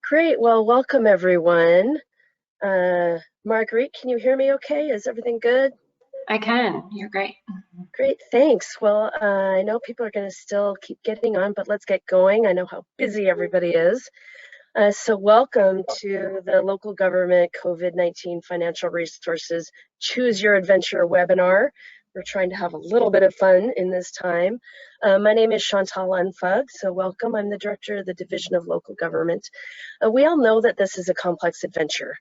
Great. Well, welcome everyone. Marguerite, can you hear me okay? Is everything good? I can. You're great. Great, thanks. Well, I know people are going to still keep getting on, but let's get going. I know how busy everybody is. So welcome to the Local Government COVID-19 Financial Resources Choose Your Adventure webinar. We're trying to have a little bit of fun in this time. My name is Chantal Unfug, so welcome. I'm the Director of the Division of Local Government. We all know that this is a complex adventure.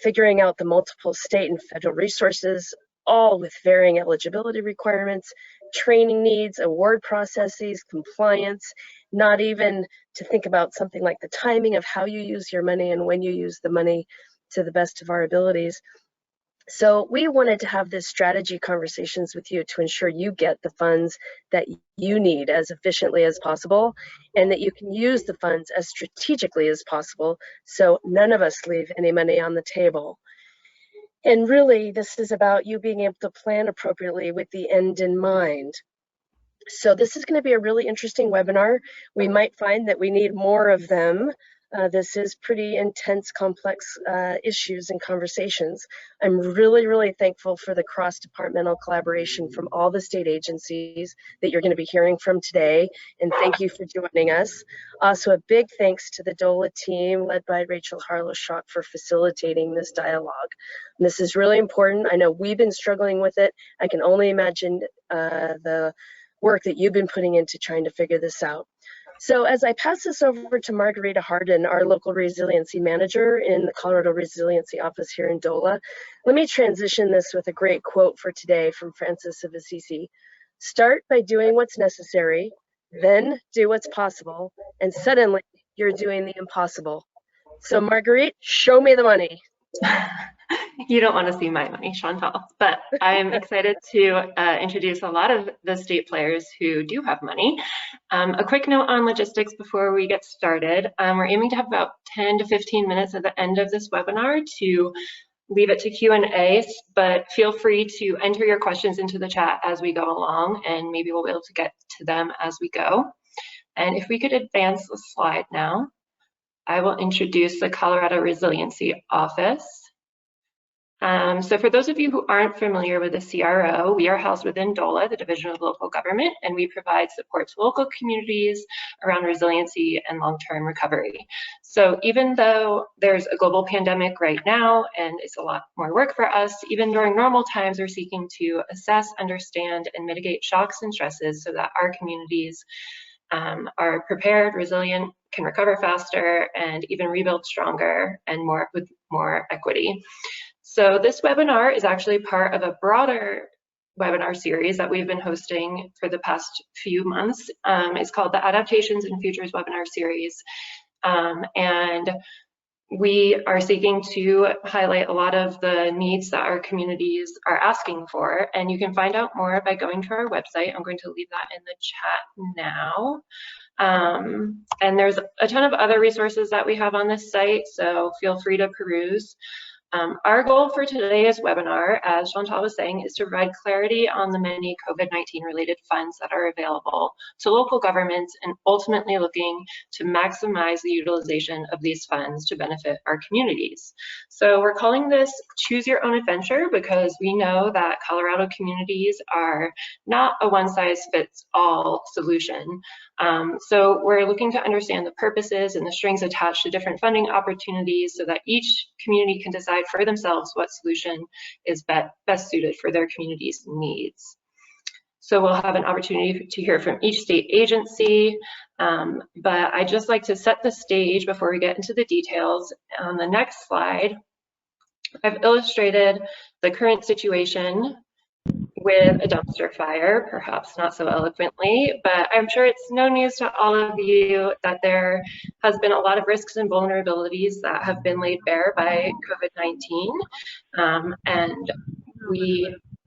Figuring out the multiple state and federal resources, all with varying eligibility requirements, training needs, award processes, compliance, not even to think about something like the timing of how you use your money and when you use the money to the best of our abilities. So we wanted to have this strategy conversations with you to ensure you get the funds that you need as efficiently as possible and that you can use the funds as strategically as possible so none of us leave any money on the table. And really, this is about you being able to plan appropriately with the end in mind. So this is going to be a really interesting webinar. We might find that we need more of them. This is pretty intense, complex issues and conversations. I'm really, really thankful for the cross-departmental collaboration from all the state agencies that you're going to be hearing from today, and thank you for joining us. Also, a big thanks to the DOLA team led by Rachel Harlow-Schock for facilitating this dialogue. And this is really important. I know we've been struggling with it. I can only imagine the work that you've been putting into trying to figure this out. So as I pass this over to Margarita Harden, our local resiliency manager in the Colorado Resiliency office here in DOLA, let me transition this with a great quote for today from Francis of Assisi. Start by doing what's necessary, then do what's possible, and suddenly you're doing the impossible. So Marguerite, show me the money. You don't want to see my money, Chantal, but I'm excited to introduce a lot of the state players who do have money. A quick note on logistics before we get started. We're aiming to have about 10 to 15 minutes at the end of this webinar to leave it to Q&A, but feel free to enter your questions into the chat as we go along, and maybe we'll be able to get to them as we go. And if we could advance the slide now, I will introduce the Colorado Resiliency Office. So for those of you who aren't familiar with the CRO, we are housed within DOLA, the Division of Local Government, and we provide support to local communities around resiliency and long-term recovery. So even though there's a global pandemic right now, and it's a lot more work for us, even during normal times, we're seeking to assess, understand, and mitigate shocks and stresses so that our communities are prepared, resilient, can recover faster, and even rebuild stronger and with more equity. So this webinar is actually part of a broader webinar series that we've been hosting for the past few months. It's called the Adaptations and Futures webinar series. And we are seeking to highlight a lot of the needs that our communities are asking for. And you can find out more by going to our website. I'm going to leave that in the chat now. And there's a ton of other resources that we have on this site, so feel free to peruse. Our goal for today's webinar, as Chantal was saying, is to provide clarity on the many COVID-19 related funds that are available to local governments and ultimately looking to maximize the utilization of these funds to benefit our communities. So we're calling this Choose Your Own Adventure because we know that Colorado communities are not a one-size-fits-all solution. So we're looking to understand the purposes and the strings attached to different funding opportunities so that each community can decide for themselves what solution is best suited for their community's needs. So we'll have an opportunity to hear from each state agency, but I'd just like to set the stage before we get into the details. On the next slide, I've illustrated the current situation with a dumpster fire, perhaps not so eloquently, but I'm sure it's no news to all of you that there has been a lot of risks and vulnerabilities that have been laid bare by COVID-19. And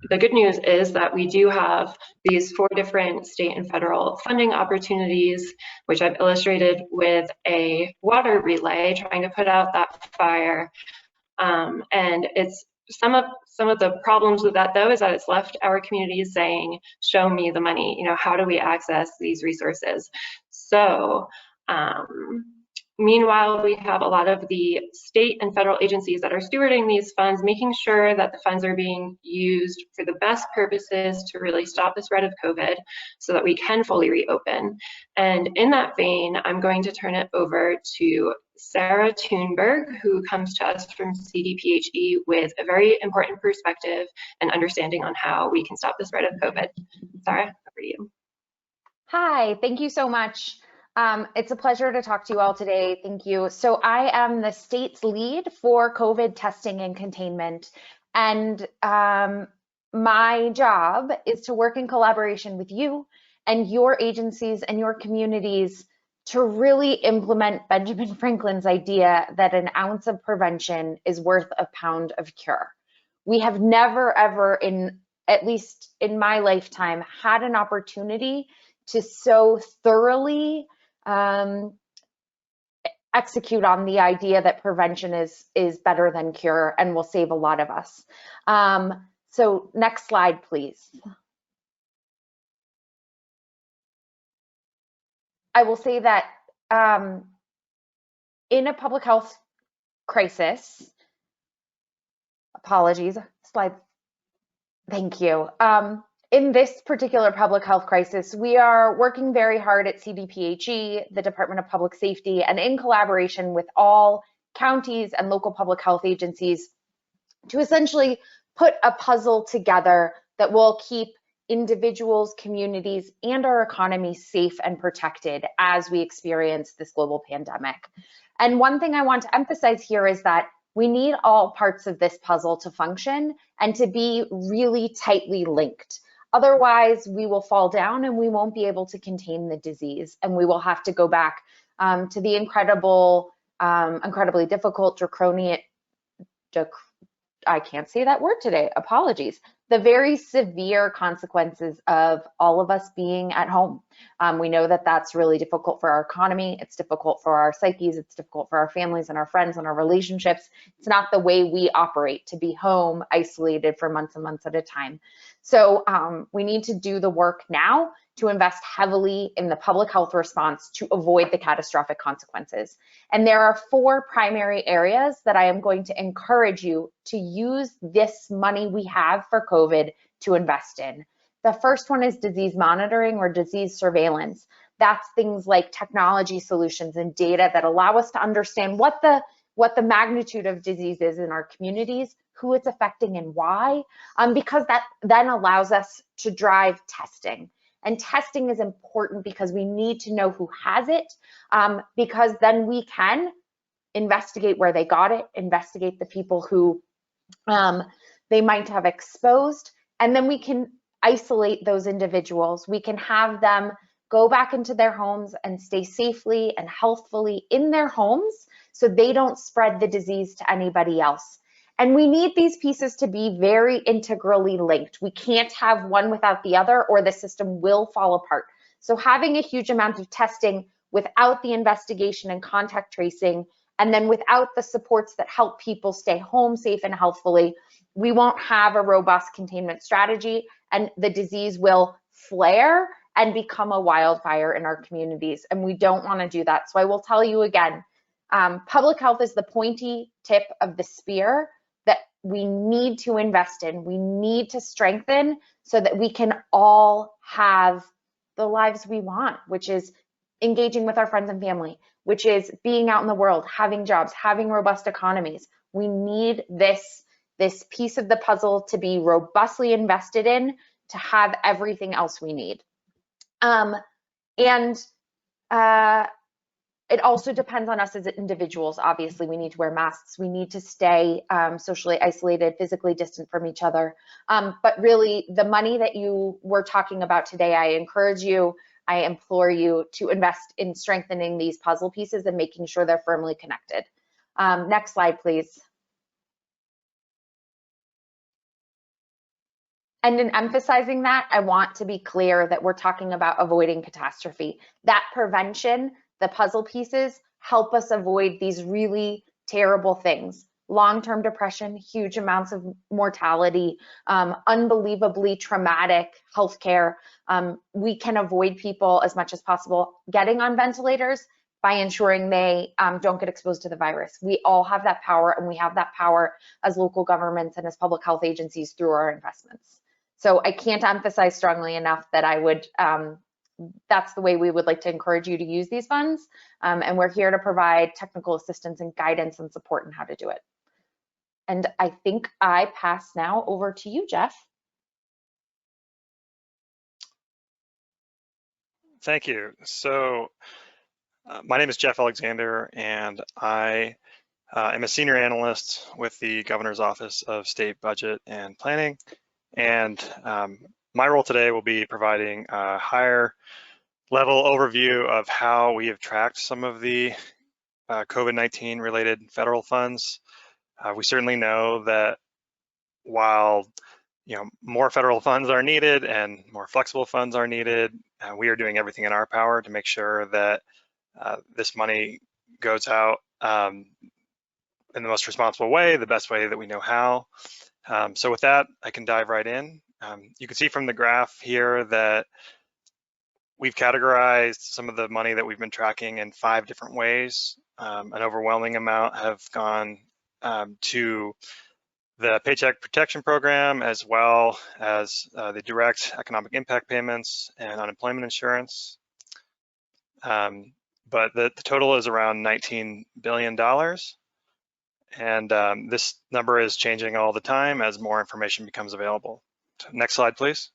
the good news is that we do have these 4 different state and federal funding opportunities, which I've illustrated with a water relay trying to put out that fire. And it's some of the problems with that, though, is that it's left our communities saying, show me the money, how do we access these resources? So Meanwhile, we have a lot of the state and federal agencies that are stewarding these funds, making sure that the funds are being used for the best purposes to really stop the spread of COVID so that we can fully reopen. And in that vein, I'm going to turn it over to Sarah Thunberg, who comes to us from CDPHE with a very important perspective and understanding on how we can stop the spread of COVID. Sarah, over to you. Hi, thank you so much. It's a pleasure to talk to you all today. Thank you. So I am the state's lead for COVID testing and containment. And my job is to work in collaboration with you and your agencies and your communities to really implement Benjamin Franklin's idea that an ounce of prevention is worth a pound of cure. We have never, ever, at least in my lifetime, had an opportunity to so thoroughly execute on the idea that prevention is better than cure and will save a lot of us. So next slide, please. I will say that in a public health crisis, apologies, slide, thank you. In this particular public health crisis, we are working very hard at CDPHE, the Department of Public Safety, and in collaboration with all counties and local public health agencies to essentially put a puzzle together that will keep individuals, communities, and our economy safe and protected as we experience this global pandemic. And one thing I want to emphasize here is that we need all parts of this puzzle to function and to be really tightly linked. Otherwise, we will fall down and we won't be able to contain the disease, and we will have to go back to the incredibly difficult, I can't say that word today, apologies. The very severe consequences of all of us being at home. We know that that's really difficult for our economy. It's difficult for our psyches. It's difficult for our families and our friends and our relationships. It's not the way we operate, to be home isolated for months and months at a time. So we need to do the work now to invest heavily in the public health response to avoid the catastrophic consequences. And there are 4 primary areas that I am going to encourage you to use this money we have for COVID to invest in. The first one is disease monitoring or disease surveillance. That's things like technology solutions and data that allow us to understand what the magnitude of disease is in our communities, who it's affecting and why, because that then allows us to drive testing. And testing is important because we need to know who has it, because then we can investigate where they got it, investigate the people who they might have exposed, and then we can isolate those individuals. We can have them go back into their homes and stay safely and healthfully in their homes so they don't spread the disease to anybody else. And we need these pieces to be very integrally linked. We can't have one without the other or the system will fall apart. So having a huge amount of testing without the investigation and contact tracing, and then without the supports that help people stay home safe and healthfully, we won't have a robust containment strategy, and the disease will flare and become a wildfire in our communities. And we don't want to do that. So I will tell you again, public health is the pointy tip of the spear that we need to invest in. We need to strengthen so that we can all have the lives we want, which is engaging with our friends and family, which is being out in the world, having jobs, having robust economies. We need this piece of the puzzle to be robustly invested in to have everything else we need. It also depends on us as individuals. Obviously, we need to wear masks. We need to stay socially isolated, physically distant from each other. But really, the money that you were talking about today, I encourage you, I implore you to invest in strengthening these puzzle pieces and making sure they're firmly connected. Next slide, please. And in emphasizing that, I want to be clear that we're talking about avoiding catastrophe. That prevention, the puzzle pieces, help us avoid these really terrible things. Long-term depression, huge amounts of mortality, unbelievably traumatic healthcare. We can avoid people as much as possible getting on ventilators, by ensuring they don't get exposed to the virus. We all have that power, and we have that power as local governments and as public health agencies through our investments. So I can't emphasize strongly enough that that's the way we would like to encourage you to use these funds. And we're here to provide technical assistance and guidance and support in how to do it. And I think I pass now over to you, Jeff. Thank you. So my name is Jeff Alexander, and I am a senior analyst with the Governor's Office of State Budget and Planning. And my role today will be providing a higher level overview of how we have tracked some of the COVID-19 related federal funds. We certainly know that while more federal funds are needed and more flexible funds are needed, we are doing everything in our power to make sure that this money goes out in the most responsible way, the best way that we know how. So with that, I can dive right in. You can see from the graph here that we've categorized some of the money that we've been tracking in 5 different ways. An overwhelming amount have gone to the Paycheck Protection Program, as well as the direct economic impact payments and unemployment insurance. But the total is around $19 billion. And this number is changing all the time as more information becomes available. Next slide, please.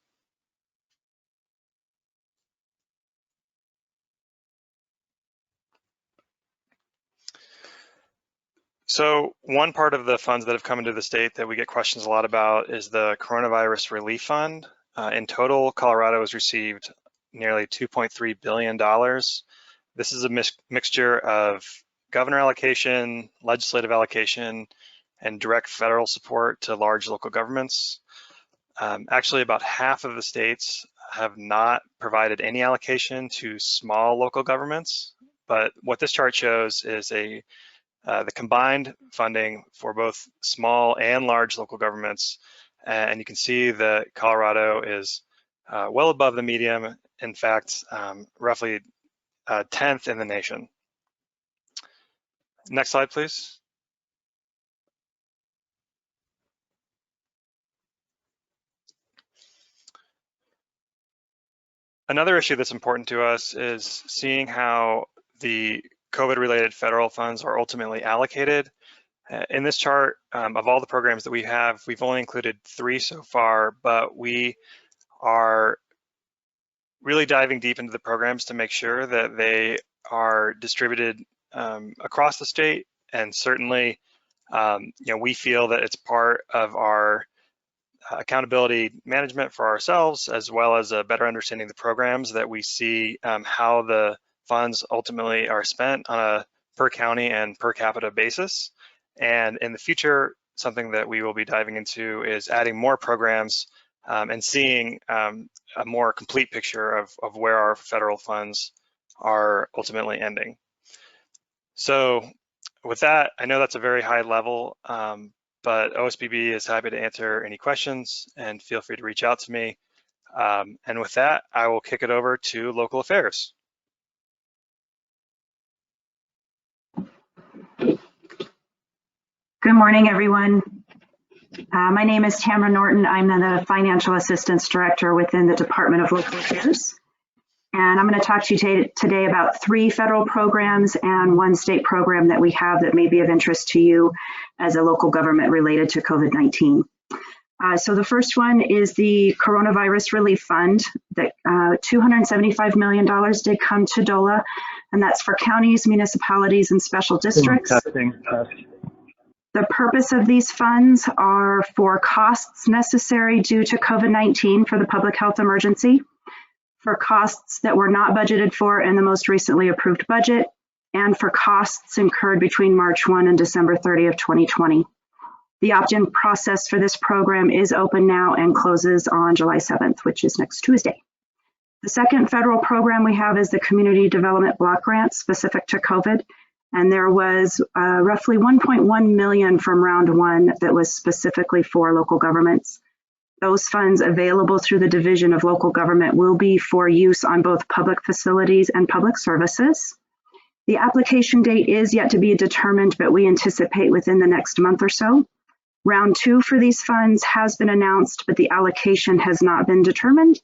So one part of the funds that have come into the state that we get questions a lot about is the Coronavirus Relief Fund. In total, Colorado has received nearly $2.3 billion. This is a mixture of governor allocation, legislative allocation, and direct federal support to large local governments. Actually, about half of the states have not provided any allocation to small local governments, but what this chart shows is the combined funding for both small and large local governments. And you can see that Colorado is well above the median, in fact, roughly 10th in the nation. Next slide, please. Another issue that's important to us is seeing how the COVID-related federal funds are ultimately allocated. In this chart, of all the programs that we have, we've only included 3 so far, but we are really diving deep into the programs to make sure that they are distributed across the state. And certainly, we feel that it's part of our accountability management for ourselves, as well as a better understanding of the programs, that we see how the funds ultimately are spent on a per county and per capita basis. And in the future, something that we will be diving into is adding more programs and seeing a more complete picture of where our federal funds are ultimately ending. So with that, I know that's a very high level, but OSBB is happy to answer any questions, and feel free to reach out to me. And with that, I will kick it over to local affairs. Good morning, everyone. My name is Tamara Norton. I'm the Financial Assistance Director within the Department of Local Affairs. And I'm going to talk to you today about 3 federal programs and 1 state program that we have that may be of interest to you as a local government related to COVID-19. So the first one is the Coronavirus Relief Fund. That $275 million did come to DOLA, and that's for counties, municipalities, and special districts. The purpose of these funds are for costs necessary due to COVID-19 for the public health emergency, for costs that were not budgeted for in the most recently approved budget, and for costs incurred between March 1 and December 30 of 2020. The opt-in process for this program is open now and closes on July 7th, which is next Tuesday. The second federal program we have is the Community Development Block Grant specific to COVID. And there was roughly 1.1 million from round 1 that was specifically for local governments. Those funds available through the Division of Local Government will be for use on both public facilities and public services. The application date is yet to be determined, but we anticipate within the next month or so. Round 2 for these funds has been announced, but the allocation has not been determined,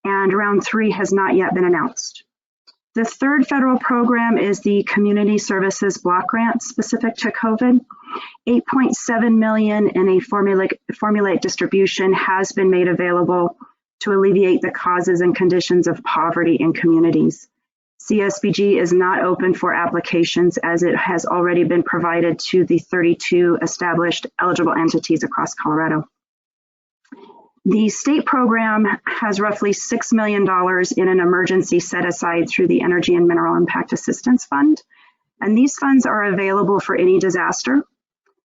and round 3 has not yet been announced. The third federal program is the Community Services Block Grant specific to COVID. $8.7 million in a formulaic distribution has been made available to alleviate the causes and conditions of poverty in communities. CSBG is not open for applications as it has already been provided to the 32 established eligible entities across Colorado. The state program has roughly $6 million in an emergency set aside through the Energy and Mineral Impact Assistance Fund, and these funds are available for any disaster.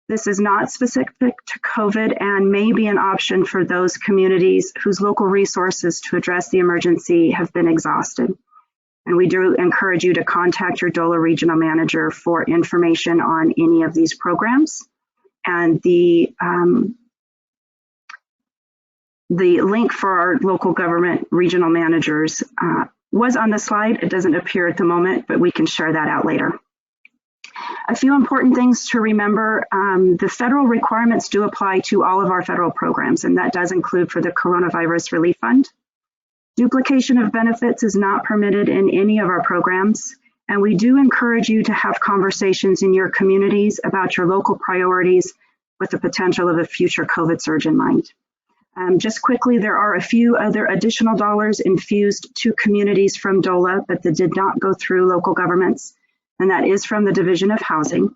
This is not specific to COVID and may be an option for those communities whose local resources to address the emergency have been exhausted. And we do encourage you to contact your DOLA regional manager for information on any of these programs. And the link for our local government regional managers was on the slide. It doesn't appear at the moment, but we can share that out later. A few important things to remember, the federal requirements do apply to all of our federal programs, and that does include for the Coronavirus Relief Fund. Duplication of benefits is not permitted in any of our programs, and we do encourage you to have conversations in your communities about your local priorities with the potential of a future COVID surge in mind. Just quickly, there are a few other additional dollars infused to communities from DOLA, but that did not go through local governments, and that is from the Division of Housing.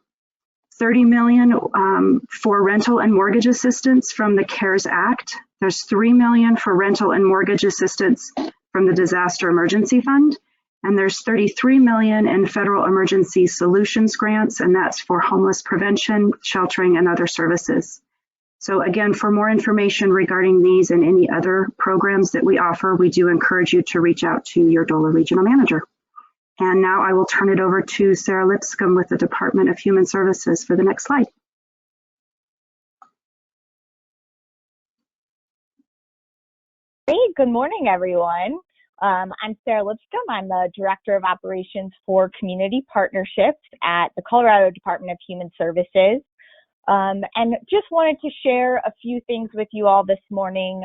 $30 million for rental and mortgage assistance from the CARES Act. There's $3 million for rental and mortgage assistance from the Disaster Emergency Fund. And there's $33 million in federal emergency solutions grants, and that's for homeless prevention, sheltering, and other services. So again, for more information regarding these and any other programs that we offer, we do encourage you to reach out to your DOLA regional manager. And now I will turn it over to Sarah Lipscomb with the Department of Human Services for the next slide. Hey, good morning, everyone. I'm Sarah Lipscomb. I'm the Director of Operations for Community Partnerships at the Colorado Department of Human Services. And just wanted to share a few things with you all this morning.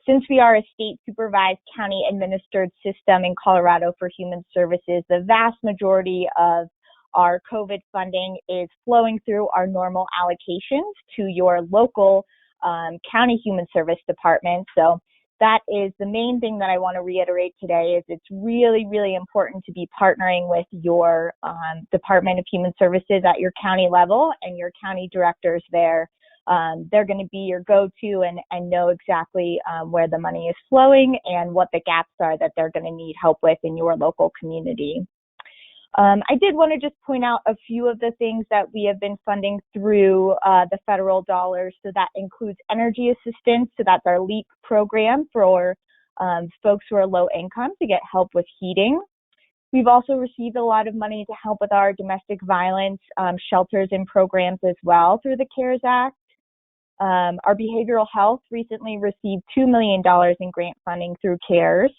Since we are a state supervised, county administered system in Colorado for human services, the vast majority of our COVID funding is flowing through our normal allocations to your local county human service department. So that is the main thing that I want to reiterate today is it's really, really important to be partnering with your Department of Human Services at your county level and your county directors there. They're going to be your go-to and know exactly where the money is flowing and what the gaps are that they're going to need help with in your local community. I did want to just point out a few of the things that we have been funding through the federal dollars. So that includes energy assistance. So that's our LEAP program for folks who are low income to get help with heating. We've also received a lot of money to help with our domestic violence shelters and programs as well through the CARES Act. Our behavioral health recently received $2 million in grant funding through CARES.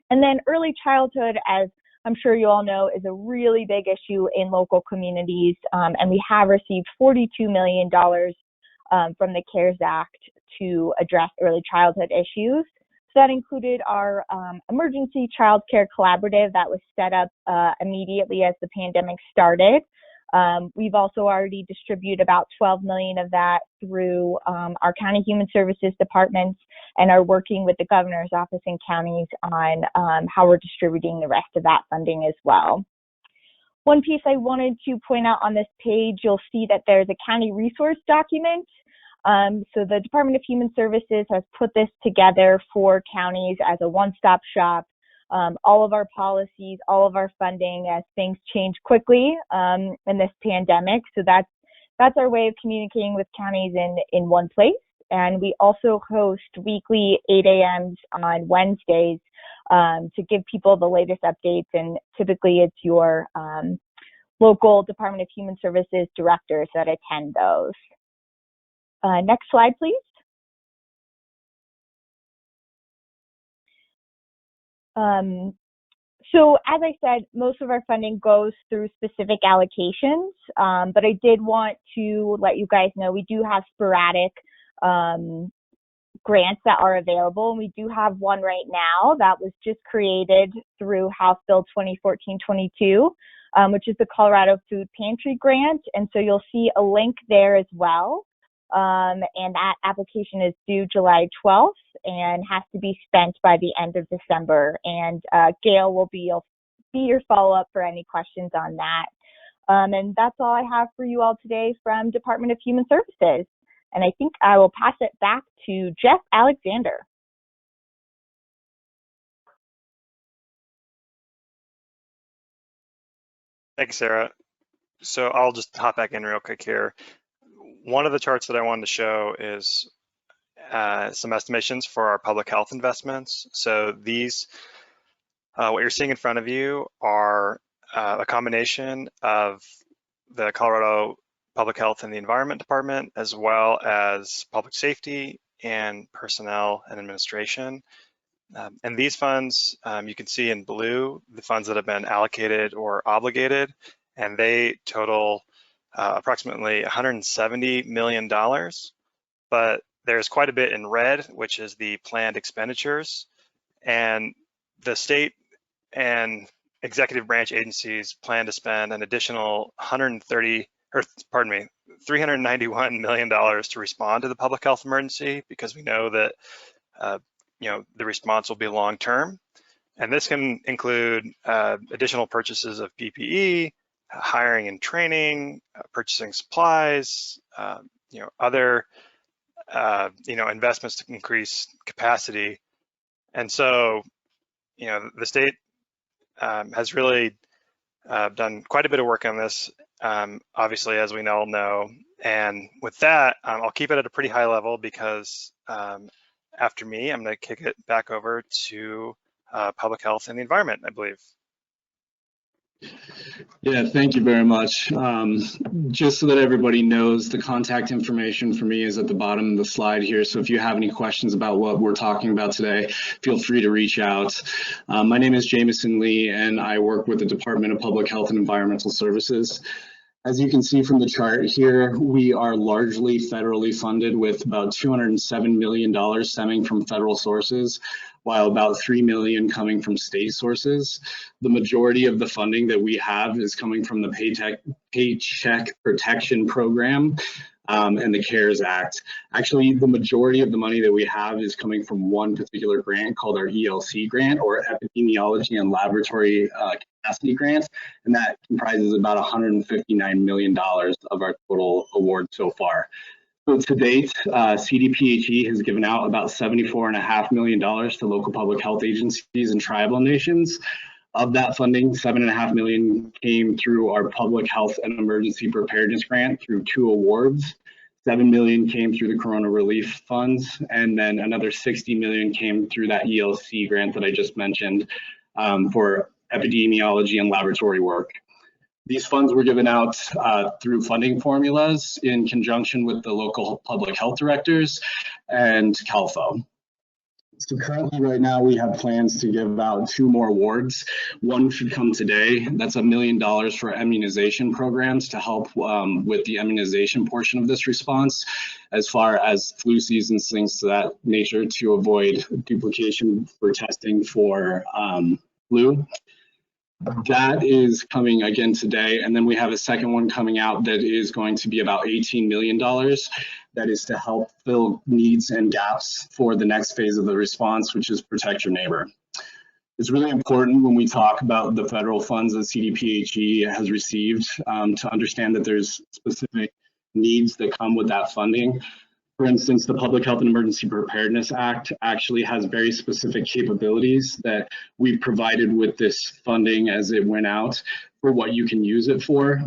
And then early childhood, as I'm sure you all know, is a really big issue in local communities, and we have received $42 million from the CARES Act to address early childhood issues. So that included our emergency child care collaborative that was set up immediately as the pandemic started. We've also already distributed about $12 million of that through our county human services departments and are working with the governor's office and counties on how we're distributing the rest of that funding as well. One piece I wanted to point out on this page, you'll see that there's a county resource document. So the Department of Human Services has put this together for counties as a one-stop shop. All of our policies, all of our funding as things change quickly in this pandemic. So that's our way of communicating with counties in one place. And we also host weekly 8 a.m.s on Wednesdays to give people the latest updates. And typically it's your local Department of Human Services directors that attend those. Next slide, please. So as I said, most of our funding goes through specific allocations, but I did want to let you guys know we do have sporadic grants that are available, and we do have one right now that was just created through House Bill 2014-22, which is the Colorado Food Pantry Grant, and so you'll see a link there as well. And that application is due July 12th and has to be spent by the end of December. And Gail will be your follow-up for any questions on that. And that's all I have for you all today from Department of Human Services. And I think I will pass it back to Jeff Alexander. Thanks, Sarah. So I'll just hop back in real quick here. One of the charts that I wanted to show is some estimations for our public health investments. So these, what you're seeing in front of you are a combination of the Colorado Public Health and the Environment Department, as well as public safety and personnel and administration. And these funds, you can see in blue, the funds that have been allocated or obligated, and they total approximately $170 million, but there's quite a bit in red, which is the planned expenditures, and the state and executive branch agencies plan to spend an additional $391 million to respond to the public health emergency, because we know that the response will be long-term, and this can include additional purchases of PPE, hiring and training, purchasing supplies, other investments to increase capacity. And so, the state has really done quite a bit of work on this, obviously, as we all know. And with that, I'll keep it at a pretty high level, because after me, I'm going to kick it back over to public health and the environment, I believe. Yeah, thank you very much. Just so that everybody knows, the contact information for me is at the bottom of the slide here. So if you have any questions about what we're talking about today, feel free to reach out. My name is Jameson Lee, and I work with the Department of Public Health and Environmental Services. As you can see from the chart here, we are largely federally funded, with about $207 million stemming from federal sources, while about $3 million coming from state sources. The majority of the funding that we have is coming from the Paycheck Protection Program and the CARES Act. Actually, the majority of the money that we have is coming from one particular grant called our ELC grant, or Epidemiology and Laboratory Capacity Grant, and that comprises about $159 million of our total award so far. So to date, CDPHE has given out about $74.5 million to local public health agencies and tribal nations. Of that funding, $7.5 million came through our Public Health and Emergency Preparedness Grant through 2 awards. $7 million came through the Corona Relief Funds, and then another $60 million came through that ELC grant that I just mentioned for epidemiology and laboratory work. These funds were given out through funding formulas in conjunction with the local public health directors and CalFO. So currently right now we have plans to give out 2 more awards. One should come today. That's $1 million for immunization programs to help with the immunization portion of this response, as far as flu seasons, things to that nature, to avoid duplication for testing for flu. That is coming again today, and then we have a second one coming out that is going to be about $18 million. That is to help fill needs and gaps for the next phase of the response, which is protect your neighbor. It's really important when we talk about the federal funds that CDPHE has received to understand that there's specific needs that come with that funding. For instance, the Public Health and Emergency Preparedness Act actually has very specific capabilities that we've provided with this funding as it went out for what you can use it for.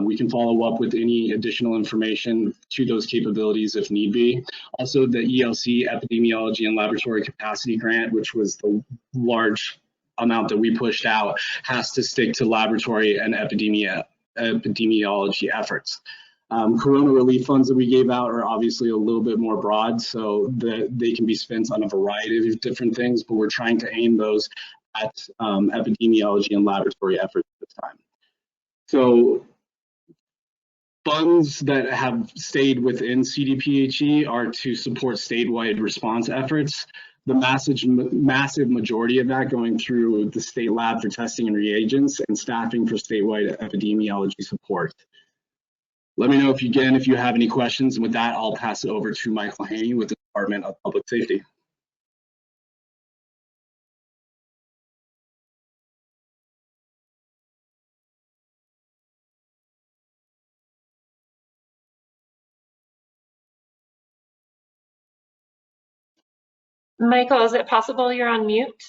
We can follow up with any additional information to those capabilities if need be. Also, the ELC Epidemiology and Laboratory Capacity Grant, which was the large amount that we pushed out, has to stick to laboratory and epidemiology efforts. Corona relief funds that we gave out are obviously a little bit more broad, so that they can be spent on a variety of different things, but we're trying to aim those at epidemiology and laboratory efforts at this time. So funds that have stayed within CDPHE are to support statewide response efforts. The massive majority of that going through the state lab for testing and reagents and staffing for statewide epidemiology support. Let me know if you have any questions. And with that, I'll pass it over to Michael Haney with the Department of Public Safety. Michael, is it possible you're on mute?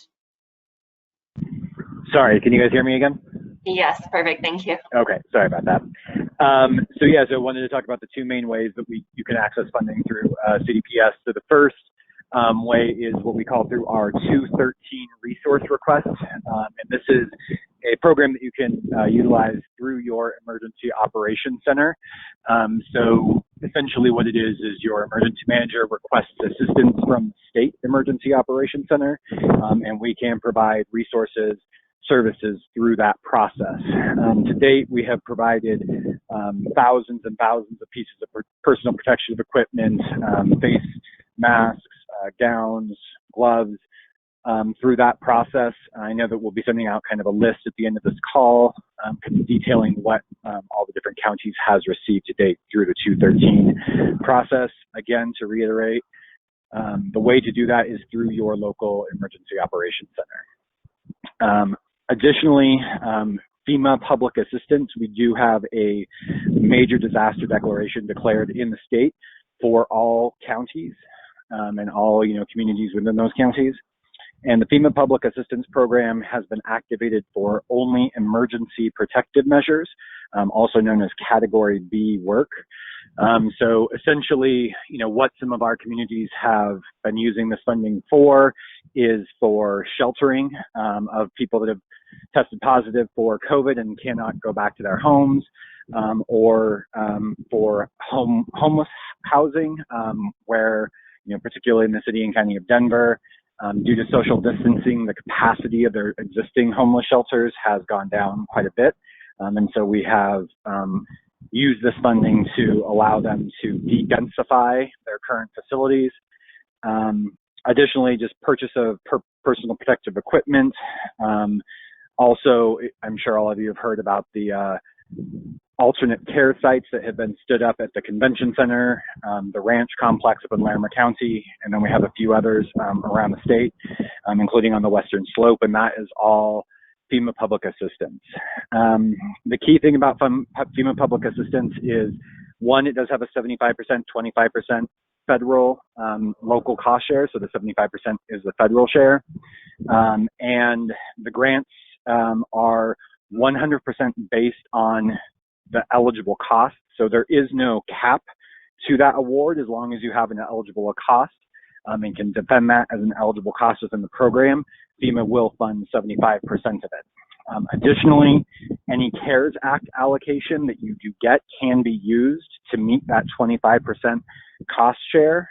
Sorry, can you guys hear me again? Yes, perfect, thank you. Okay, sorry about that. So I wanted to talk about the two main ways that you can access funding through CDPS. So the first way is what we call through our 213 resource request. And this is a program that you can utilize through your Emergency Operations Center. So essentially what it is your emergency manager requests assistance from the State Emergency Operations Center, and we can provide resources, services through that process. To date, we have provided thousands and thousands of pieces of personal protective equipment, face masks, gowns, gloves, through that process. I know that we'll be sending out kind of a list at the end of this call detailing what all the different counties has received to date through the 213 process. Again, to reiterate, the way to do that is through your local Emergency Operations Center. Additionally, FEMA public assistance, we do have a major disaster declaration declared in the state for all counties and all communities within those counties. And the FEMA Public Assistance Program has been activated for only emergency protective measures, also known as Category B work. So essentially, what some of our communities have been using this funding for is for sheltering of people that have tested positive for COVID and cannot go back to their homes, or for homeless housing, where, particularly in the city and county of Denver, due to social distancing, the capacity of their existing homeless shelters has gone down quite a bit. And so we have used this funding to allow them to de-densify their current facilities. Additionally, just purchase of personal protective equipment. Also, I'm sure all of you have heard about the alternate care sites that have been stood up at the Convention Center, the Ranch Complex up in Larimer County, and then we have a few others around the state, including on the Western Slope, and that is all FEMA public assistance. The key thing about FEMA public assistance is, one, it does have a 75%, 25% federal local cost share, so the 75% is the federal share, and the grants are 100% based on the eligible cost. So there is no cap to that award as long as you have an eligible cost and can defend that as an eligible cost within the program. FEMA will fund 75% of it. Additionally, any CARES Act allocation that you do get can be used to meet that 25% cost share.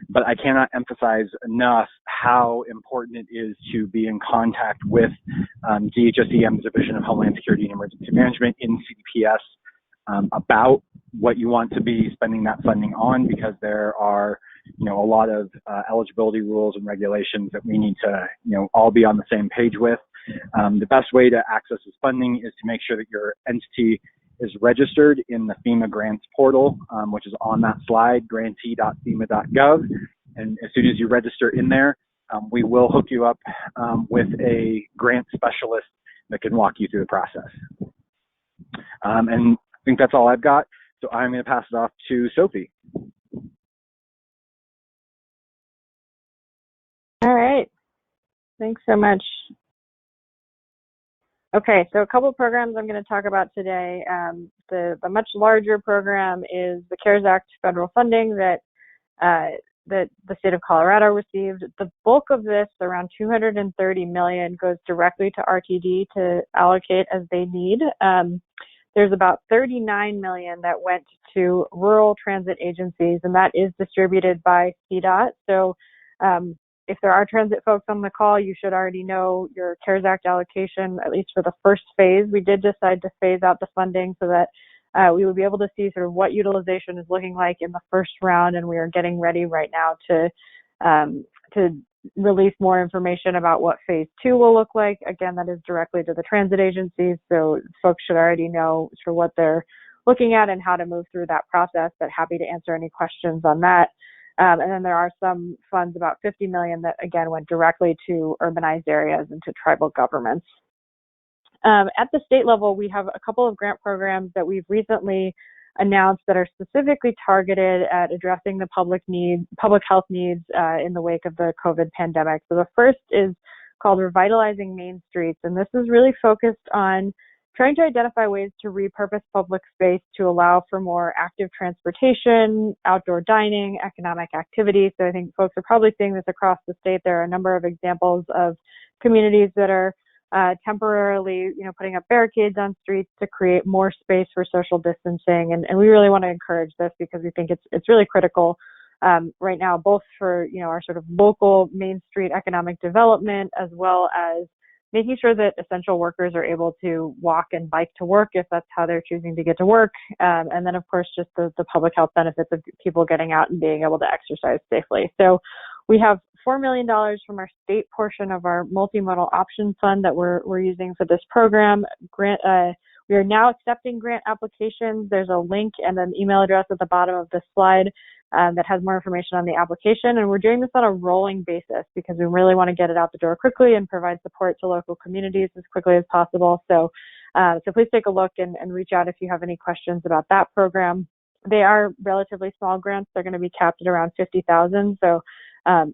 But I cannot emphasize enough how important it is to be in contact with DHSEM's Division of Homeland Security and Emergency Management in CDPS about what you want to be spending that funding on, because there are a lot of eligibility rules and regulations that we need to all be on the same page with. The best way to access this funding is to make sure that your entity is registered in the FEMA grants portal, which is on that slide, grantee.fema.gov. And as soon as you register in there, we will hook you up with a grant specialist that can walk you through the process. And I think that's all I've got. So I'm going to pass it off to Sophie. All right. Thanks so much. Okay, so a couple of programs I'm going to talk about today. The much larger program is the CARES Act federal funding that the state of Colorado received. The bulk of this, around $230 million, goes directly to RTD to allocate as they need. There's about $39 million that went to rural transit agencies, and that is distributed by CDOT. So if there are transit folks on the call, you should already know your CARES Act allocation, at least for the first phase. We did decide to phase out the funding so that we would be able to see sort of what utilization is looking like in the first round, and we are getting ready right now to release more information about what phase 2 will look like. Again, that is directly to the transit agencies, so folks should already know sort of what they're looking at and how to move through that process, but happy to answer any questions on that. And then there are some funds, about $50 million, that again went directly to urbanized areas and to tribal governments. At the state level, we have a couple of grant programs that we've recently announced that are specifically targeted at addressing the public health needs in the wake of the COVID pandemic. So the first is called Revitalizing Main Streets, and this is really focused on trying to identify ways to repurpose public space to allow for more active transportation, outdoor dining, economic activity. So I think folks are probably seeing this across the state. There are a number of examples of communities that are temporarily, putting up barricades on streets to create more space for social distancing. And we really want to encourage this because we think it's really critical right now, both for, our sort of local Main Street economic development, as well as making sure that essential workers are able to walk and bike to work if that's how they're choosing to get to work. And then, of course, just the public health benefits of people getting out and being able to exercise safely. So we have $4 million from our state portion of our multimodal option fund that we're using for this program. We are now accepting grant applications. There's a link and an email address at the bottom of the slide that has more information on the application. And we're doing this on a rolling basis because we really want to get it out the door quickly and provide support to local communities as quickly as possible. So please take a look and reach out if you have any questions about that program. They are relatively small grants. They're going to be capped at around $50,000. So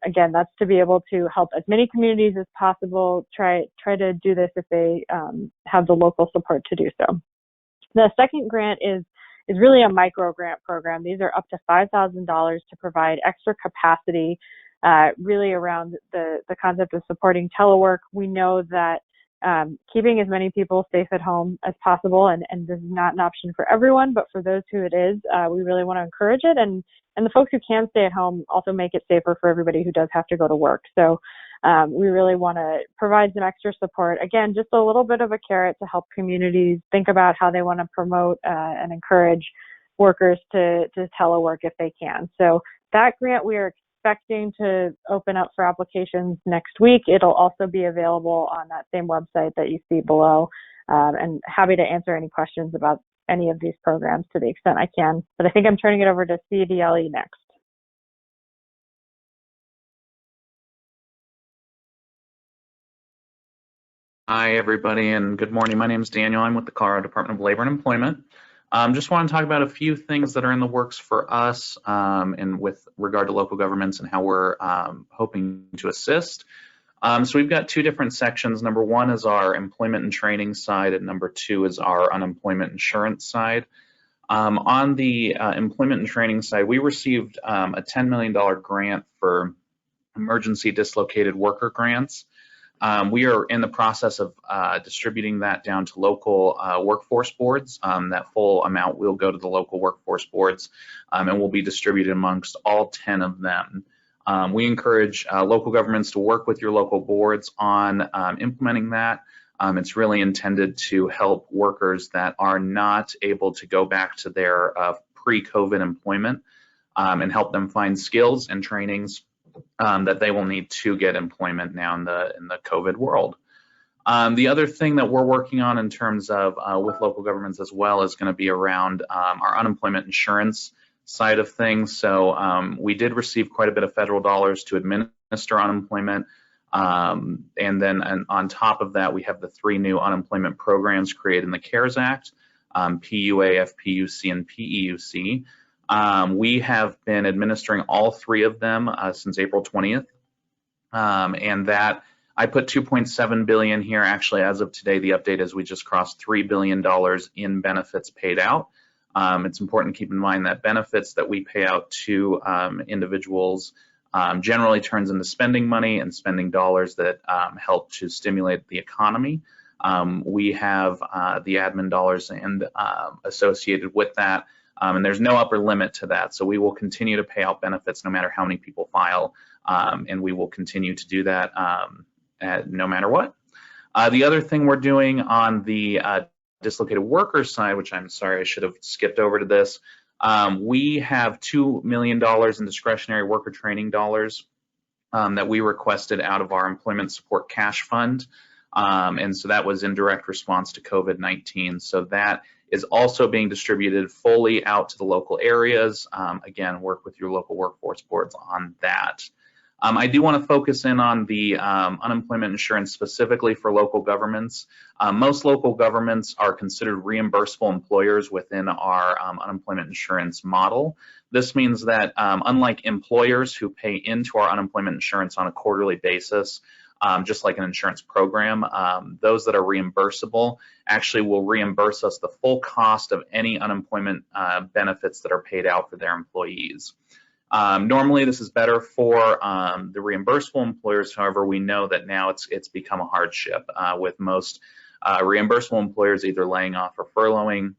again, that's to be able to help as many communities as possible. Try to do this if they have the local support to do so. The second grant is really a micro grant program. These are up to $5,000 to provide extra capacity, really around the concept of supporting telework. We know that keeping as many people safe at home as possible, and this is not an option for everyone, but for those who it is, we really want to encourage it. And the folks who can stay at home also make it safer for everybody who does have to go to work. So we really want to provide some extra support. Again, just a little bit of a carrot to help communities think about how they want to promote and encourage workers to telework if they can. So that grant we are expecting to open up for applications next week. It'll also be available on that same website that you see below, and happy to answer any questions about any of these programs to the extent I can. But I think I'm turning it over to CDLE next. Hi, everybody, and good morning. My name is Daniel. I'm with the Colorado Department of Labor and Employment. Just want to talk about a few things that are in the works for us and with regard to local governments and how we're hoping to assist. So we've got two different sections. Number one is our employment and training side, and number two is our unemployment insurance side. On the employment and training side, we received a $10 million grant for emergency dislocated worker grants. We are in the process of distributing that down to local workforce boards. That full amount will go to the local workforce boards and will be distributed amongst all 10 of them. We encourage local governments to work with your local boards on implementing that. It's really intended to help workers that are not able to go back to their pre-COVID employment and help them find skills and trainings that they will need to get employment now in the COVID world. The other thing that we're working on in terms of with local governments as well is going to be around our unemployment insurance side of things. So we did receive quite a bit of federal dollars to administer unemployment. And then on top of that, we have the 3 new unemployment programs created in the CARES Act, PUA, FPUC, and PEUC. We have been administering all 3 of them since April 20th. And that I put $2.7 billion here. Actually, as of today, the update is we just crossed $3 billion in benefits paid out. It's important to keep in mind that benefits that we pay out to individuals generally turns into spending money and spending dollars that help to stimulate the economy. We have the admin dollars and associated with that And there's no upper limit to that. So we will continue to pay out benefits no matter how many people file, and we will continue to do that no matter what. The other thing we're doing on the dislocated worker side, which I'm sorry, I should have skipped over to this, we have $2 million in discretionary worker training dollars that we requested out of our employment support cash fund. And so that was in direct response to COVID-19. So that is also being distributed fully out to the local areas. Again, work with your local workforce boards on that. I do want to focus in on the unemployment insurance specifically for local governments. Most local governments are considered reimbursable employers within our unemployment insurance model. This means that unlike employers who pay into our unemployment insurance on a quarterly basis, just like an insurance program, those that are reimbursable actually will reimburse us the full cost of any unemployment benefits that are paid out for their employees. Normally, this is better for the reimbursable employers. However, we know that now it's become a hardship with most reimbursable employers either laying off or furloughing.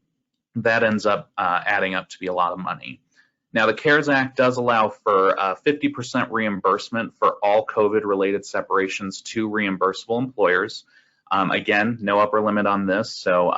That ends up adding up to be a lot of money. Now, the CARES Act does allow for 50% reimbursement for all COVID-related separations to reimbursable employers. Again, no upper limit on this, so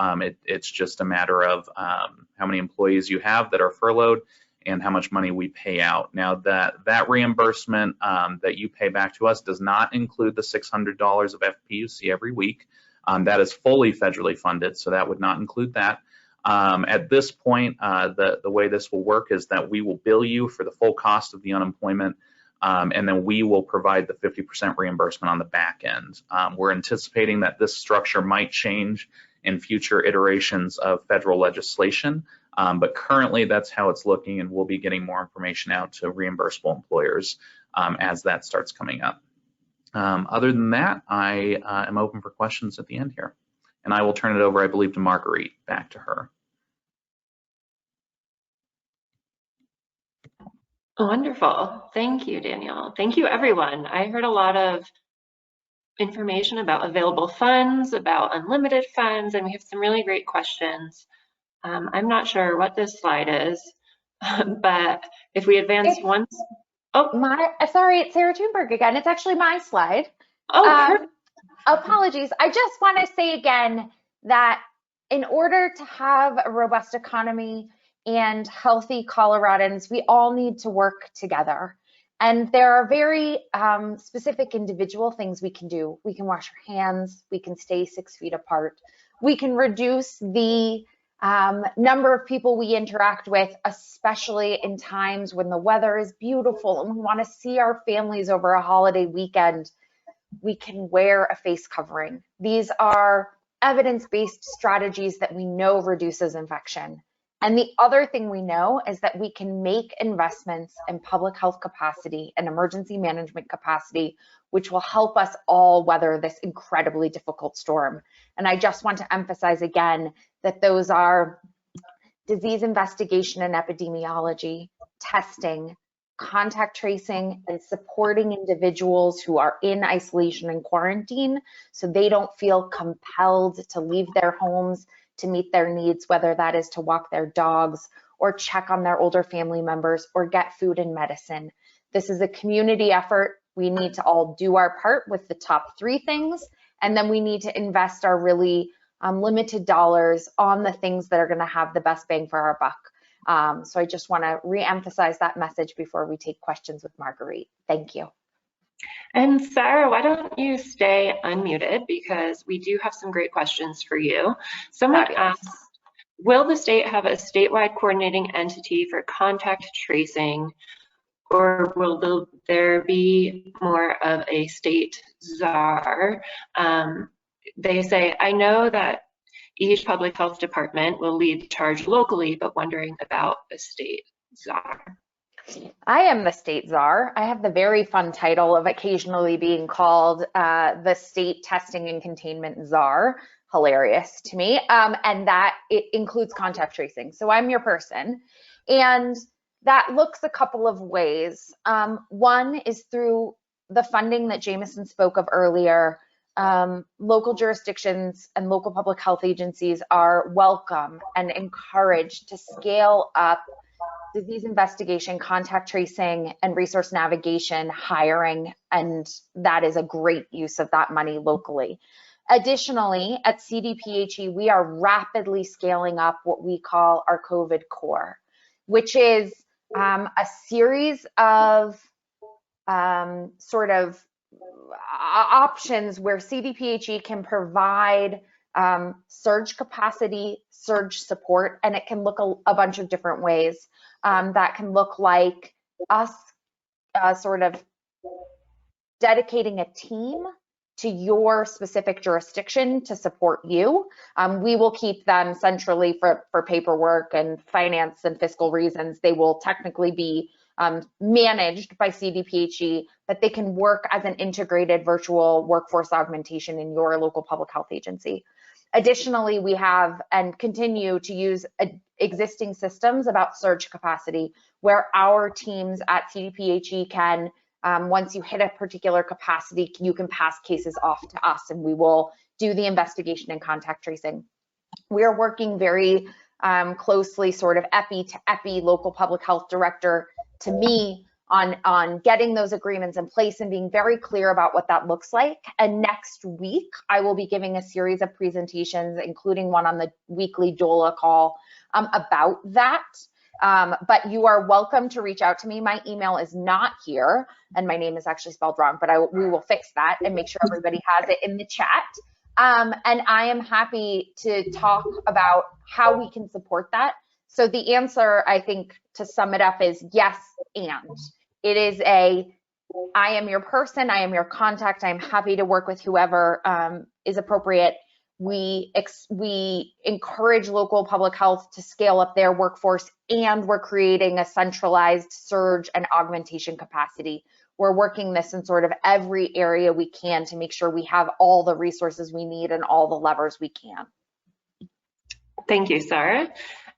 it's just a matter of how many employees you have that are furloughed and how much money we pay out. Now, that reimbursement that you pay back to us does not include the $600 of FPUC every week. That is fully federally funded, so that would not include that. At this point, the way this will work is that we will bill you for the full cost of the unemployment, and then we will provide the 50% reimbursement on the back end. We're anticipating that this structure might change in future iterations of federal legislation, but currently that's how it's looking, and we'll be getting more information out to reimbursable employers as that starts coming up. Other than that, I am open for questions at the end here. And I will turn it over, I believe, to Marguerite, back to her. Wonderful. Thank you, Daniel. Thank you, everyone. I heard a lot of information about available funds, about unlimited funds, and we have some really great questions. I'm not sure what this slide is, but if we advance once. Oh, sorry, it's Sarah Thunberg again. It's actually my slide. Oh, perfect. Apologies. I just want to say again that in order to have a robust economy and healthy Coloradans, we all need to work together. And there are very specific individual things we can do. We can wash our hands. We can stay 6 feet apart. We can reduce the number of people we interact with, especially in times when the weather is beautiful and we want to see our families over a holiday weekend. We can wear a face covering. These are evidence-based strategies that we know reduces infection. And the other thing we know is that we can make investments in public health capacity and emergency management capacity, which will help us all weather this incredibly difficult storm. And I just want to emphasize again that those are disease investigation and epidemiology, testing, contact tracing, and supporting individuals who are in isolation and quarantine so they don't feel compelled to leave their homes to meet their needs, whether that is to walk their dogs or check on their older family members or get food and medicine. This is a community effort. We need to all do our part with the top 3 things, and then we need to invest our really limited dollars on the things that are going to have the best bang for our buck. So I just want to re-emphasize that message before we take questions with Marguerite. Thank you. And Sarah, why don't you stay unmuted, because we do have some great questions for you. Someone asked, will the state have a statewide coordinating entity for contact tracing, or will there be more of a state czar? They say, I know that each public health department will lead the charge locally, but wondering about a state czar. I am the state czar. I have the very fun title of occasionally being called the state testing and containment czar. Hilarious to me. And that it includes contact tracing. So I'm your person. And that looks a couple of ways. One is through the funding that Jameson spoke of earlier local jurisdictions and local public health agencies are welcome and encouraged to scale up disease investigation, contact tracing, and resource navigation hiring, and that is a great use of that money locally. Additionally, at CDPHE, we are rapidly scaling up what we call our COVID core, which is a series of sort of options where CDPHE can provide surge capacity, surge support, and it can look a bunch of different ways. That can look like us sort of dedicating a team to your specific jurisdiction to support you. We will keep them centrally for paperwork and finance and fiscal reasons. They will technically be managed by CDPHE, but they can work as an integrated virtual workforce augmentation in your local public health agency. Additionally, we have and continue to use existing systems about surge capacity, where our teams at CDPHE can, once you hit a particular capacity, you can pass cases off to us and we will do the investigation and contact tracing. We are working very closely, sort of epi to epi, local public health director to me, on getting those agreements in place and being very clear about what that looks like. And next week, I will be giving a series of presentations, including one on the weekly DOLA call about that. But you are welcome to reach out to me. My email is not here, and my name is actually spelled wrong, but we will fix that and make sure everybody has it in the chat. And I am happy to talk about how we can support that. So the answer, I think, to sum it up is yes, and. It is I am your person, I am your contact, I'm happy to work with whoever is appropriate. We encourage local public health to scale up their workforce, and we're creating a centralized surge and augmentation capacity. We're working this in sort of every area we can to make sure we have all the resources we need and all the levers we can. Thank you, Sarah.